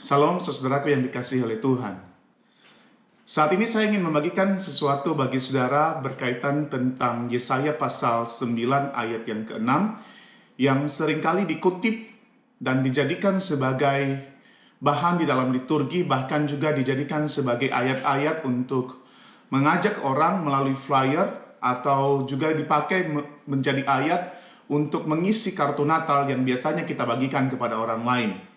Salam saudaraku yang dikasihi oleh Tuhan. Saat ini saya ingin membagikan sesuatu bagi saudara berkaitan tentang Yesaya pasal 9 ayat yang ke-6 yang seringkali dikutip dan dijadikan sebagai bahan di dalam liturgi, bahkan juga dijadikan sebagai ayat-ayat untuk mengajak orang melalui flyer atau juga dipakai menjadi ayat untuk mengisi kartu Natal yang biasanya kita bagikan kepada orang lain.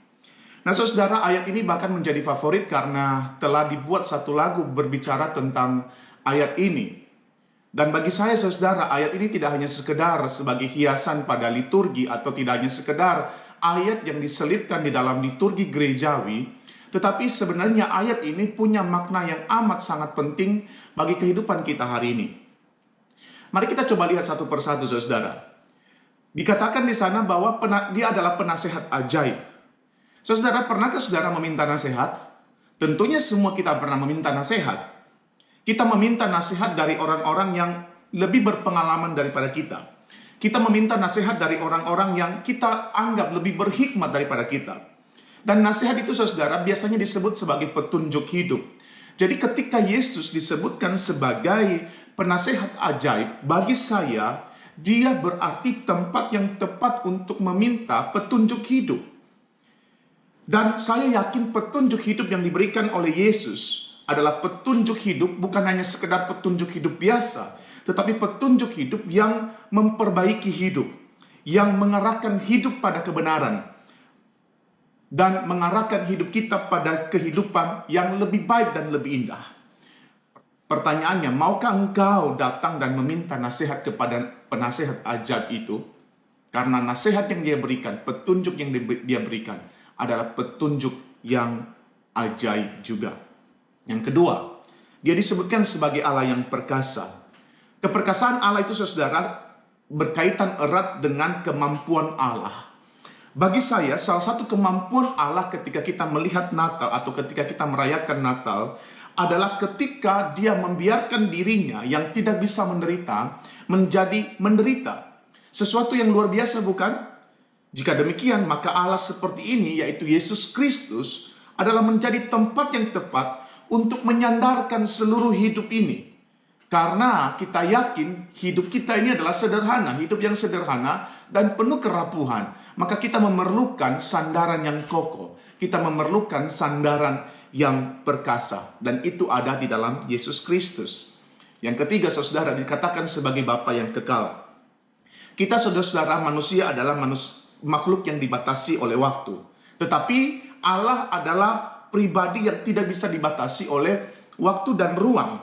Nah saudara, ayat ini bahkan menjadi favorit karena telah dibuat satu lagu berbicara tentang ayat ini. Dan bagi saya saudara, ayat ini tidak hanya sekedar sebagai hiasan pada liturgi atau tidak hanya sekedar ayat yang diselipkan di dalam liturgi gerejawi, tetapi sebenarnya ayat ini punya makna yang amat sangat penting bagi kehidupan kita hari ini. Mari kita coba lihat satu persatu saudara. Dikatakan di sana bahwa dia adalah penasehat ajaib. Saudara, pernahkah saudara meminta nasihat? Tentunya semua kita pernah meminta nasihat. Kita meminta nasihat dari orang-orang yang lebih berpengalaman daripada kita. Kita meminta nasihat dari orang-orang yang kita anggap lebih berhikmat daripada kita. Dan nasihat itu saudara biasanya disebut sebagai petunjuk hidup. Jadi ketika Yesus disebutkan sebagai penasehat ajaib, bagi saya dia berarti tempat yang tepat untuk meminta petunjuk hidup. Dan saya yakin petunjuk hidup yang diberikan oleh Yesus adalah petunjuk hidup bukan hanya sekedar petunjuk hidup biasa, tetapi petunjuk hidup yang memperbaiki hidup, yang mengarahkan hidup pada kebenaran, dan mengarahkan hidup kita pada kehidupan yang lebih baik dan lebih indah. Pertanyaannya, maukah engkau datang dan meminta nasihat kepada penasehat ajaib itu? Karena nasihat yang dia berikan, petunjuk yang dia berikan, adalah petunjuk yang ajaib juga. Yang kedua, dia disebutkan sebagai Allah yang perkasa. Keperkasaan Allah itu saudara berkaitan erat dengan kemampuan Allah. Bagi saya, salah satu kemampuan Allah ketika kita melihat Natal atau ketika kita merayakan Natal adalah ketika dia membiarkan dirinya yang tidak bisa menderita menjadi menderita. Sesuatu yang luar biasa bukan? Jika demikian, maka Allah seperti ini, yaitu Yesus Kristus, adalah menjadi tempat yang tepat untuk menyandarkan seluruh hidup ini. Karena kita yakin hidup kita ini adalah sederhana, hidup yang sederhana dan penuh kerapuhan. Maka kita memerlukan sandaran yang kokoh. Kita memerlukan sandaran yang perkasa. Dan itu ada di dalam Yesus Kristus. Yang ketiga, saudara, dikatakan sebagai Bapa yang kekal. Kita saudara-saudara manusia adalah makhluk yang dibatasi oleh waktu. Tetapi Allah adalah pribadi yang tidak bisa dibatasi oleh waktu dan ruang.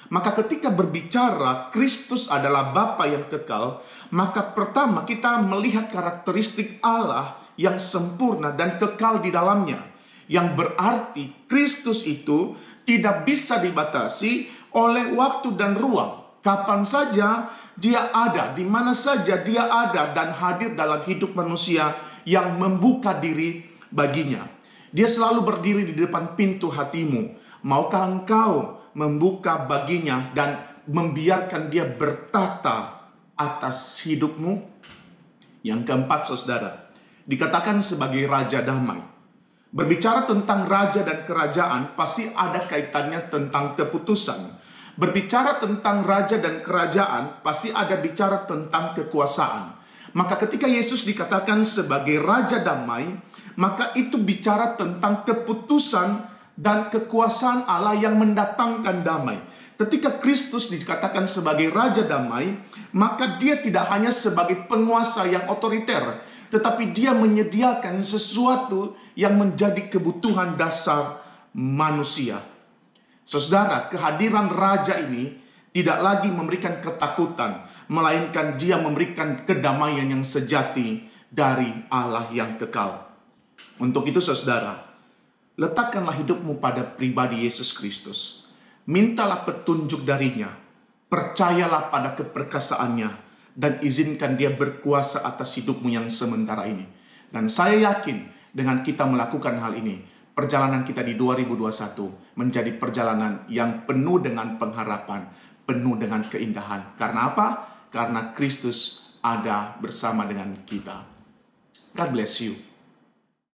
Maka ketika berbicara Kristus adalah Bapa yang kekal, maka pertama kita melihat karakteristik Allah yang sempurna dan kekal di dalamnya. Yang berarti Kristus itu tidak bisa dibatasi oleh waktu dan ruang. Kapan saja dia ada, di mana saja dia ada dan hadir dalam hidup manusia yang membuka diri baginya. Dia selalu berdiri di depan pintu hatimu. Maukah engkau membuka baginya dan membiarkan dia bertata atas hidupmu? Yang keempat, saudara, dikatakan sebagai Raja Damai. Berbicara tentang raja dan kerajaan pasti ada kaitannya tentang keputusan. Berbicara tentang raja dan kerajaan, pasti ada bicara tentang kekuasaan. Maka ketika Yesus dikatakan sebagai Raja Damai, maka itu bicara tentang keputusan dan kekuasaan Allah yang mendatangkan damai. Ketika Kristus dikatakan sebagai Raja Damai, maka dia tidak hanya sebagai penguasa yang otoriter, tetapi dia menyediakan sesuatu yang menjadi kebutuhan dasar manusia. Saudara, kehadiran Raja ini tidak lagi memberikan ketakutan, melainkan dia memberikan kedamaian yang sejati dari Allah yang kekal. Untuk itu saudara, letakkanlah hidupmu pada pribadi Yesus Kristus. Mintalah petunjuk darinya, percayalah pada keperkasaannya, dan izinkan dia berkuasa atas hidupmu yang sementara ini. Dan saya yakin dengan kita melakukan hal ini, perjalanan kita di 2021 menjadi perjalanan yang penuh dengan pengharapan, penuh dengan keindahan. Karena apa? Karena Kristus ada bersama dengan kita. God bless you.